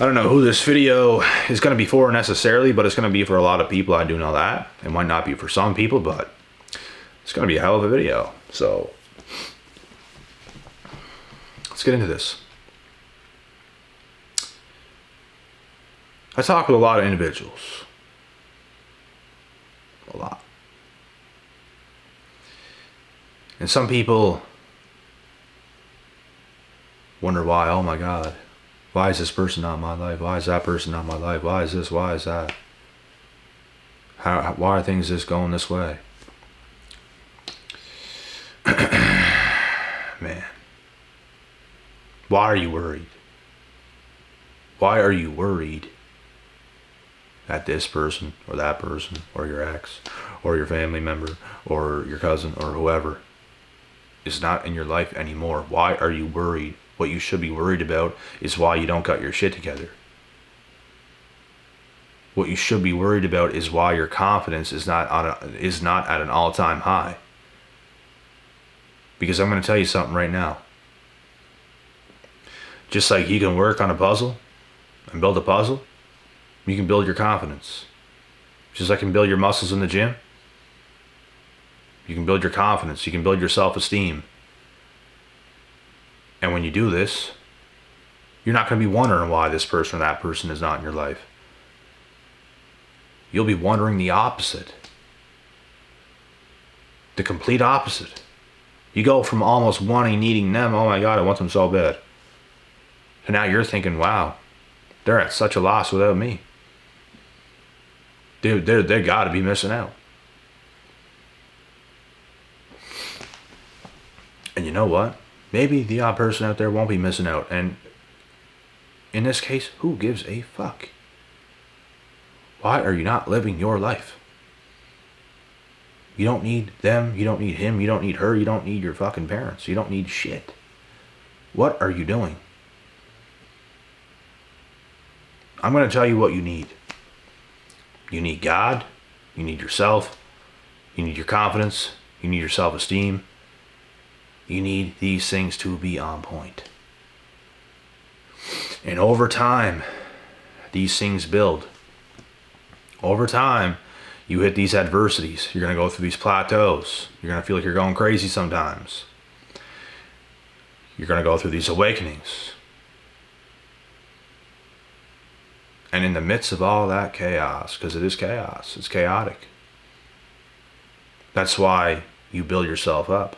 I don't know who this video is going to be for necessarily, but it's going to be for a lot of people. I do know that. It might not be for some people, but it's going to be a hell of a video. So let's get into this. I talk with a lot of individuals. A lot. And some people wonder why, oh my God, why is this person not in my life? Why is that person not in my life? Why is this? Why is that? Why are things just going this way? Man. Why are you worried? Why are you worried that this person or that person or your ex or your family member or your cousin or whoever is not in your life anymore? Why are you worried? What you should be worried about is why you don't got your shit together. What you should be worried about is why your confidence is not at an all-time high. Because I'm going to tell you something right now. Just like you can work on a puzzle and build a puzzle, you can build your confidence. Just like you can build your muscles in the gym, you can build your confidence, you can build your self-esteem. And when you do this, you're not going to be wondering why this person or that person is not in your life. You'll be wondering the opposite. The complete opposite. You go from almost needing them, oh my God, I want them so bad. And now you're thinking, wow, they're at such a loss without me. Dude, they got to be missing out. And you know what? Maybe the odd person out there won't be missing out. And in this case, who gives a fuck? Why are you not living your life? You don't need them. You don't need him. You don't need her. You don't need your fucking parents. You don't need shit. What are you doing? I'm going to tell you what you need. You need God. You need yourself. You need your confidence. You need your self-esteem. You need these things to be on point. And over time, these things build. Over time, you hit these adversities. You're going to go through these plateaus. You're going to feel like you're going crazy sometimes. You're going to go through these awakenings. And in the midst of all that chaos, because it is chaos, it's chaotic. That's why you build yourself up.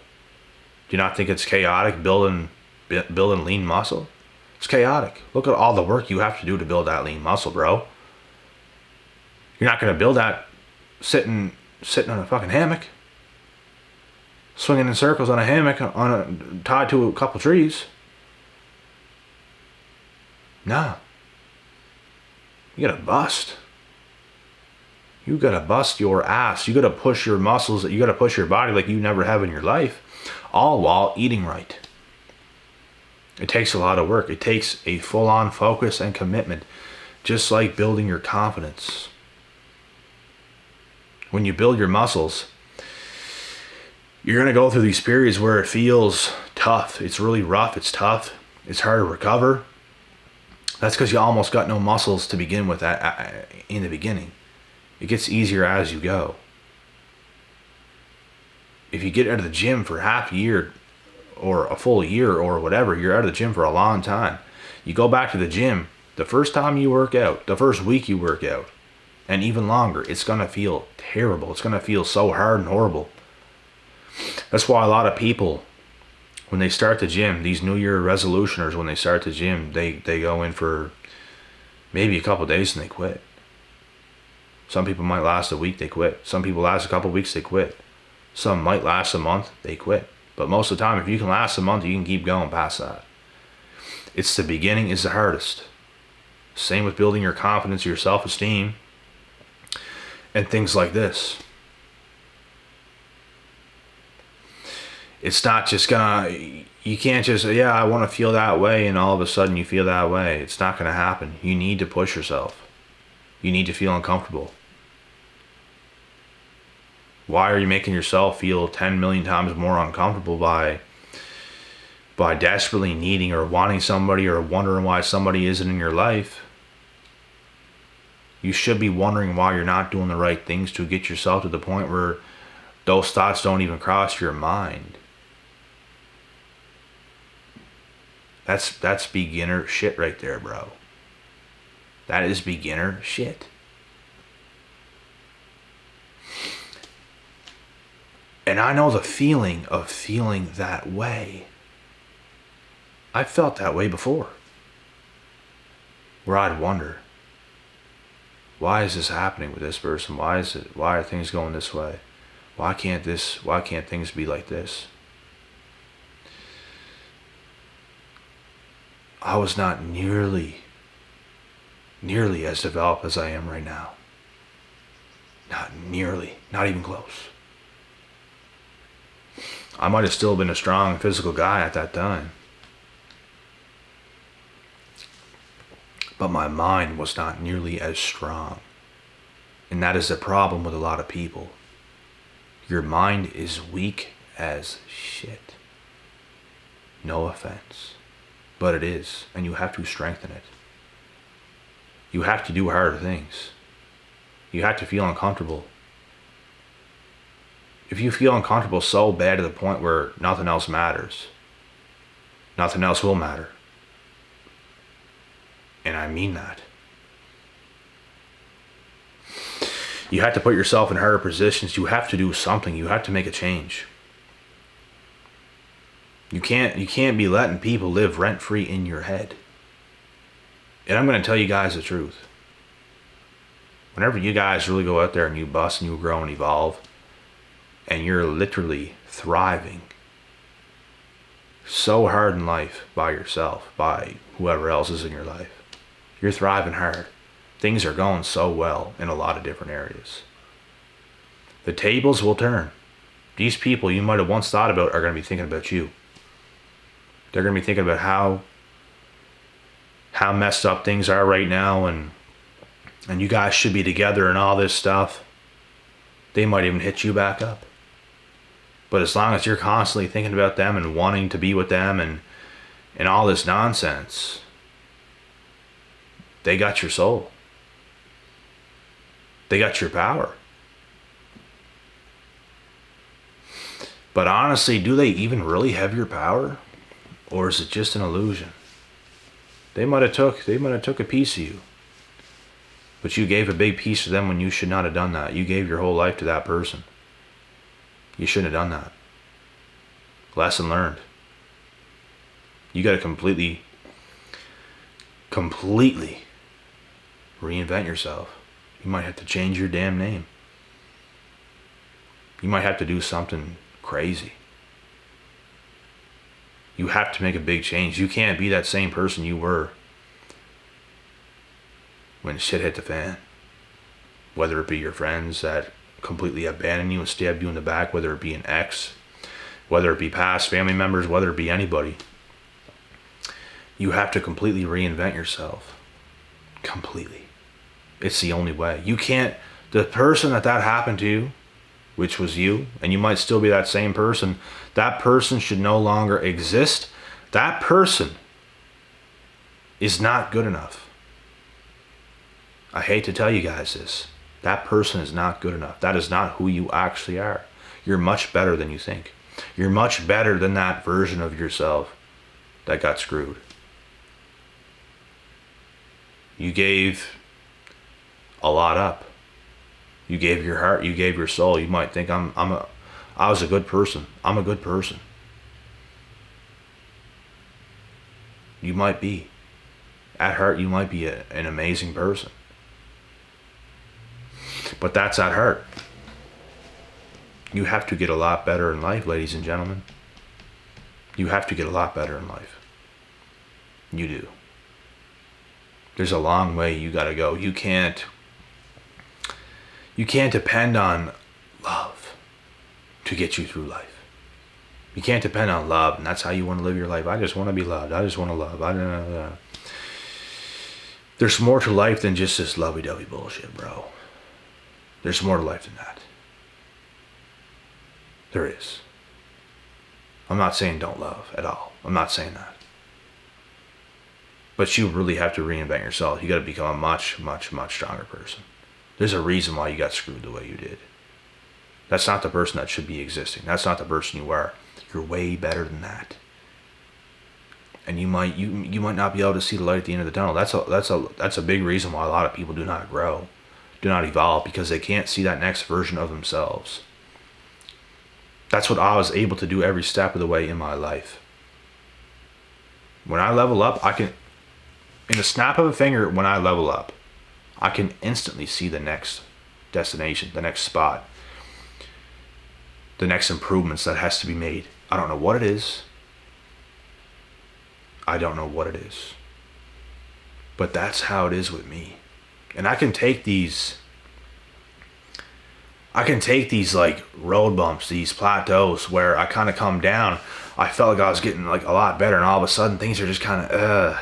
Do you not think it's chaotic building lean muscle? It's chaotic. Look at all the work you have to do to build that lean muscle, bro. You're not going to build that sitting on a fucking hammock, swinging in circles on a hammock tied to a couple trees. Nah. You gotta bust. You gotta bust your ass. You gotta push your muscles. You gotta push your body like you never have in your life. All while eating right. It takes a lot of work. It takes a full-on focus and commitment. Just like building your confidence. When you build your muscles, you're going to go through these periods where it feels tough. It's really rough. It's tough. It's hard to recover. That's because you almost got no muscles to begin with in the beginning. It gets easier as you go. If you get out of the gym for half a year or a full year or whatever, you're out of the gym for a long time. You go back to the gym, the first time you work out, the first week you work out, and even longer, it's going to feel terrible. It's going to feel so hard and horrible. That's why a lot of people, when they start the gym, these New Year resolutioners, when they start the gym, they go in for maybe a couple of days and they quit. Some people might last a week, they quit. Some people last a couple of weeks, they quit. Some might last a month, they quit. But most of the time, if you can last a month, you can keep going past that. It's the beginning is the hardest. Same with building your confidence, your self-esteem, and things like this. It's not just gonna, you can't just, yeah, I want to feel that way, and all of a sudden you feel that way. It's not gonna happen. You need to push yourself. You need to feel uncomfortable. Why are you making yourself feel 10 million times more uncomfortable by desperately needing or wanting somebody or wondering why somebody isn't in your life You should be wondering why you're not doing the right things to get yourself to the point where those thoughts don't even cross your mind. That's beginner shit right there, bro. That is beginner shit. And I know the feeling of feeling that way. I felt that way before. Where I'd wonder, why is this happening with this person? Why are things going this way? Why can't things be like this? I was not nearly as developed as I am right now. Not nearly, not even close. I might have still been a strong physical guy at that time. But my mind was not nearly as strong. And that is the problem with a lot of people. Your mind is weak as shit. No offense. But it is. And you have to strengthen it. You have to do harder things. You have to feel uncomfortable. If you feel uncomfortable so bad to the point where nothing else matters, nothing else will matter. And I mean that. You have to put yourself in harder positions. You have to do something. You have to make a change. You can't be letting people live rent-free in your head. And I'm going to tell you guys the truth. Whenever you guys really go out there and you bust and you grow and evolve, and you're literally thriving so hard in life by yourself, by whoever else is in your life, you're thriving hard. Things are going so well in a lot of different areas. The tables will turn. These people you might have once thought about are going to be thinking about you. They're going to be thinking about how messed up things are right now, and you guys should be together and all this stuff. They might even hit you back up. But as long as you're constantly thinking about them and wanting to be with them and all this nonsense, they got your soul. They got your power. But honestly, do they even really have your power? Or is it just an illusion? They might have took a piece of you. But you gave a big piece to them when you should not have done that. You gave your whole life to that person. You shouldn't have done that. Lesson learned. You got to completely reinvent yourself. You might have to change your damn name. You might have to do something crazy. You have to make a big change. You can't be that same person you were when shit hit the fan. Whether it be your friends that completely abandoned you and stabbed you in the back, whether it be an ex, whether it be past family members, whether it be anybody. You have to completely reinvent yourself. Completely. It's the only way. You can't, the person that happened to, which was you, and you might still be that same person, that person should no longer exist. That person is not good enough. I hate to tell you guys this. That person is not good enough. That is not who you actually are. You're much better than you think. You're much better than that version of yourself that got screwed. You gave a lot up. You gave your heart, you gave your soul. You might think I was a good person. I'm a good person. You might be. At heart, you might be an amazing person. But that's at heart. You have to get a lot better in life, ladies and gentlemen. You have to get a lot better in life. You do. There's a long way you gotta go. You can't depend on love to get you through life. You can't depend on love, and that's how you want to live your life. I just want to be loved. I just want to love. There's more to life than just this lovey-dovey bullshit, bro. There's more to life than that. There is. I'm not saying don't love at all. I'm not saying that. But you really have to reinvent yourself. You got to become a much, much, much stronger person. There's a reason why you got screwed the way you did. That's not the person that should be existing. That's not the person you are. You're way better than that. And you might not be able to see the light at the end of the tunnel. That's a big reason why a lot of people do not grow, do not evolve, because they can't see that next version of themselves. That's what I was able to do every step of the way in my life. When I level up, I can, in the snap of a finger, when I level up, I can instantly see the next destination, the next spot, the next improvements that has to be made. I don't know what it is. I don't know what it is. But that's how it is with me. And I can take these like road bumps, these plateaus where I kind of come down. I felt like I was getting like a lot better, and all of a sudden things are just kind of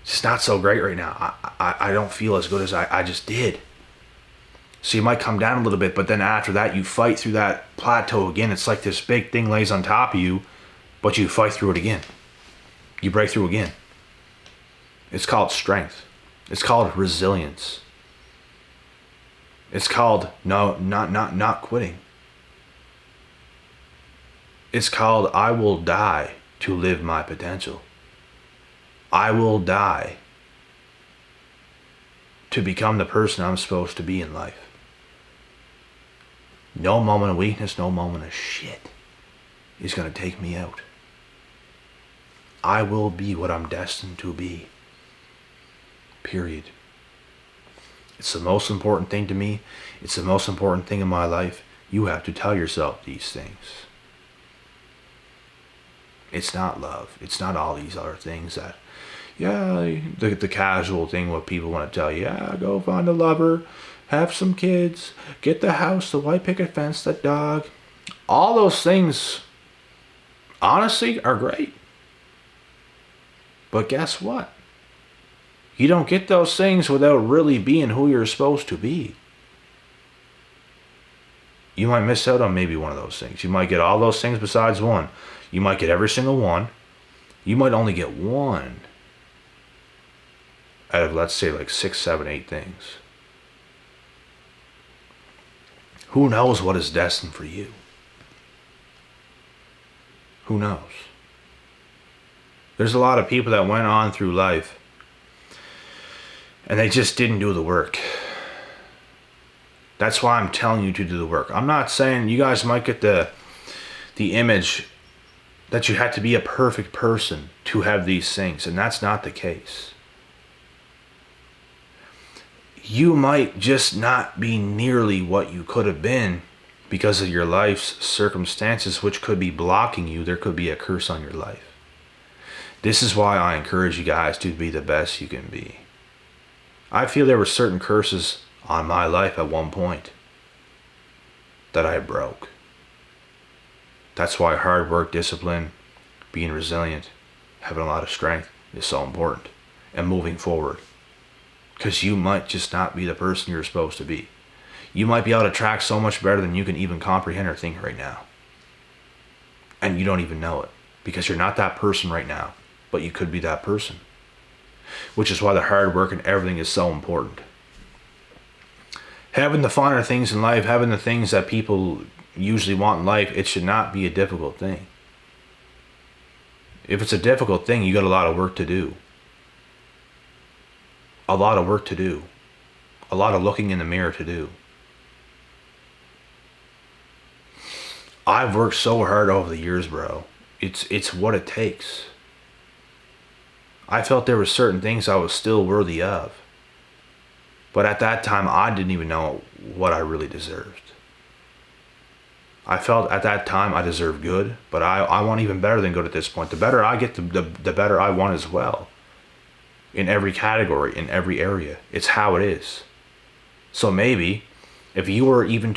it's not so great right now. I don't feel as good as I just did. So you might come down a little bit, but then after that you fight through that plateau again. It's like this big thing lays on top of you, but you fight through it again. You break through again. It's called strength. It's called resilience. It's called not quitting. It's called I will die to live my potential. I will die to become the person I'm supposed to be in life. No moment of weakness, no moment of shit is going to take me out. I will be what I'm destined to be. Period. It's the most important thing to me. It's the most important thing in my life. You have to tell yourself these things. It's not love. It's not all these other things that, the casual thing what people want to tell you. Yeah, go find a lover, have some kids, get the house, the white picket fence, that dog. All those things, honestly, are great. But guess what? You don't get those things without really being who you're supposed to be. You might miss out on maybe one of those things. You might get all those things besides one. You might get every single one. You might only get one out of, let's say, like 6, 7, 8 things. Who knows what is destined for you? Who knows? There's a lot of people that went on through life and they just didn't do the work. That's why I'm telling you to do the work. I'm not saying you guys might get the image that you had to be a perfect person to have these things, and that's not the case. You might just not be nearly what you could have been because of your life's circumstances, which could be blocking you. There could be a curse on your life. This is why I encourage you guys to be the best you can be. I feel there were certain curses on my life at one point that I broke. That's why hard work, discipline, being resilient, having a lot of strength is so important, and moving forward. Because you might just not be the person you're supposed to be. You might be able to track so much better than you can even comprehend or think right now. And you don't even know it. Because you're not that person right now. But you could be that person. Which is why the hard work and everything is so important. Having the finer things in life, having the things that people usually want in life, it should not be a difficult thing. If it's a difficult thing, you got a lot of work to do. A lot of work to do. A lot of looking in the mirror to do. I've worked so hard over the years, bro. It's what it takes. I felt there were certain things I was still worthy of. But at that time, I didn't even know what I really deserved. I felt at that time I deserved good, but I want even better than good at this point. The better I get, the better I want as well. In every category, in every area. It's how it is. So maybe, if you were even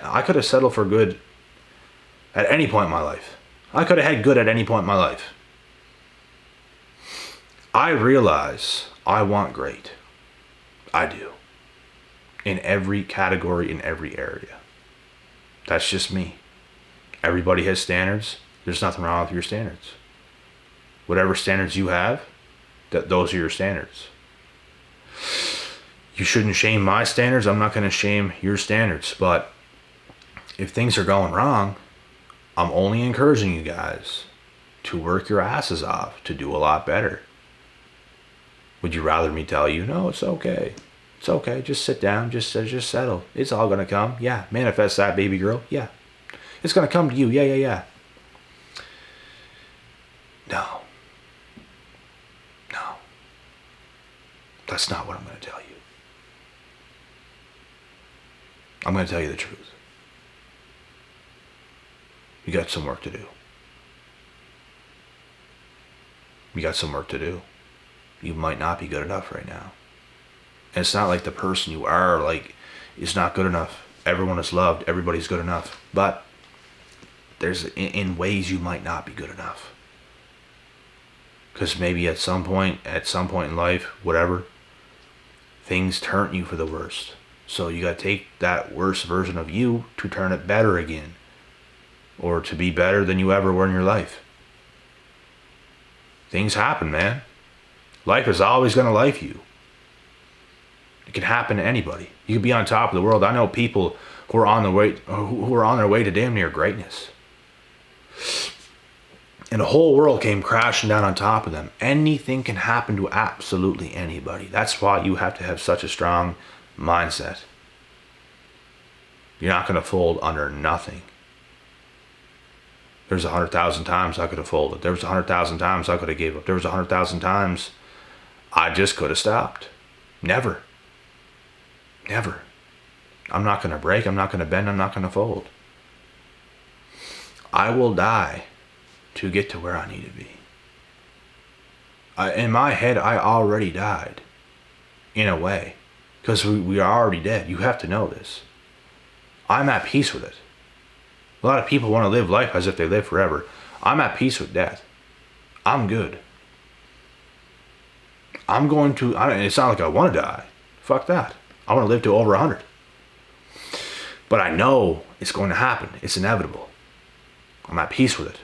I could have settled for good at any point in my life. I could have had good at any point in my life. I realize I want great. I do. In every category, in every area. That's just me. Everybody has standards. There's nothing wrong with your standards. Whatever standards you have, those are your standards. You shouldn't shame my standards. I'm not going to shame your standards. But if things are going wrong, I'm only encouraging you guys to work your asses off to do a lot better. Would you rather me tell you, no, it's okay. It's okay. Just sit down. Just settle. It's all going to come. Yeah. Manifest that, baby girl. Yeah. It's going to come to you. Yeah. No. That's not what I'm going to tell you. I'm going to tell you the truth. You got some work to do. You might not be good enough right now. And it's not like the person you are is not good enough. Everyone is loved. Everybody's good enough. But there's in ways you might not be good enough. Because maybe at some point in life, whatever, things turn you for the worst. So you got to take that worst version of you to turn it better again. Or to be better than you ever were in your life. Things happen, man. Life is always going to life you. It can happen to anybody. You can be on top of the world. I know people who are on their way to damn near greatness. And the whole world came crashing down on top of them. Anything can happen to absolutely anybody. That's why you have to have such a strong mindset. You're not going to fold under nothing. There's 100,000 times I could have folded. There was 100,000 times I could have gave up. There was 100,000 times I just could have stopped. Never. I'm not going to break. I'm not going to bend. I'm not going to fold. I will die to get to where I need to be. In my head, I already died. In a way. Because we are already dead. You have to know this. I'm at peace with it. A lot of people want to live life as if they live forever. I'm at peace with death. I'm good. It's not like I want to die. Fuck that. I want to live to over 100. But I know it's going to happen. It's inevitable. I'm at peace with it.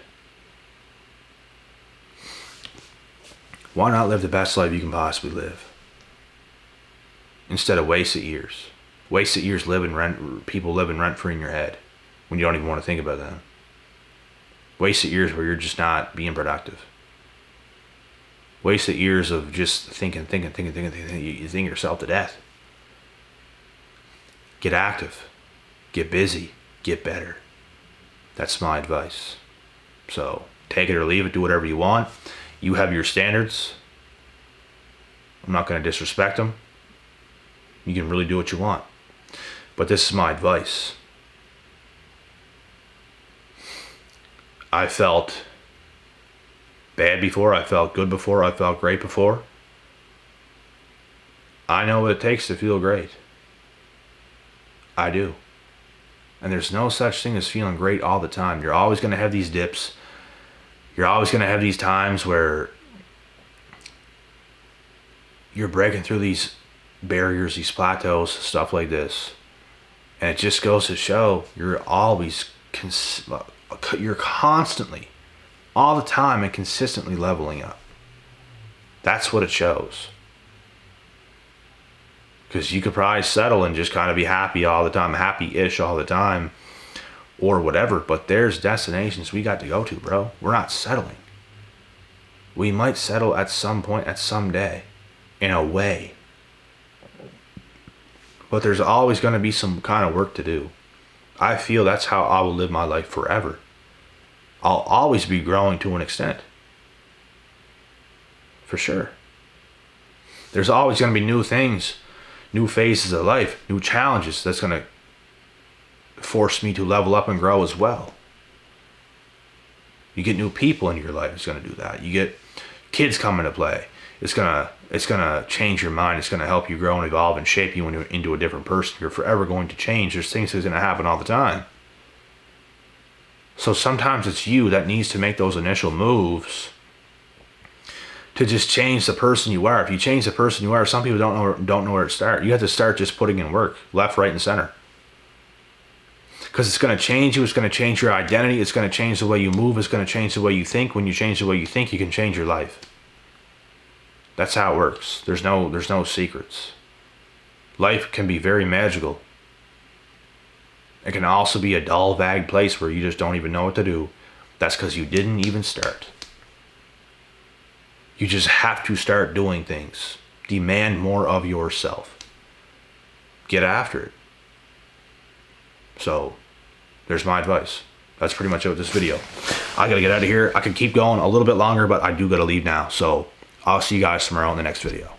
Why not live the best life you can possibly live? Instead of wasted years. Wasted years people living rent-free in your head when you don't even want to think about them. Wasted years where you're just not being productive. Wasted years of just thinking. You think yourself to death. Get active. Get busy. Get better. That's my advice. So, take it or leave it. Do whatever you want. You have your standards. I'm not going to disrespect them. You can really do what you want. But this is my advice. I felt bad before. I felt good before. I felt great before. I know what it takes to feel great. I do. And there's no such thing as feeling great all the time. You're always going to have these dips. You're always going to have these times where you're breaking through these barriers, these plateaus, stuff like this. And it just goes to show you're constantly, all the time and consistently leveling up. That's what it shows. Because you could probably settle and just kind of be happy all the time, happy-ish all the time, or whatever. But there's destinations we got to go to, bro. We're not settling. We might settle at some point, at some day, in a way. But there's always going to be some kind of work to do. I feel that's how I will live my life forever. I'll always be growing to an extent. For sure. There's always going to be new things, new phases of life, new challenges that's going to force me to level up and grow as well. You get new people into your life, it's going to do that. You get kids coming to play. It's gonna change your mind. It's gonna help you grow and evolve and shape you into a different person. You're forever going to change. There's things that's gonna happen all the time. So sometimes it's you that needs to make those initial moves to just change the person you are. If you change the person you are, some people don't know where to start. You have to start just putting in work, left, right, and center. Because it's going to change you. It's going to change your identity. It's going to change the way you move. It's going to change the way you think. When you change the way you think, you can change your life. That's how it works. There's no secrets. Life can be very magical. It can also be a dull, vague place where you just don't even know what to do. That's because you didn't even start. You just have to start doing things. Demand more of yourself. Get after it. So, there's my advice. That's pretty much it with this video. I gotta get out of here. I could keep going a little bit longer, but I do gotta leave now. So, I'll see you guys tomorrow in the next video.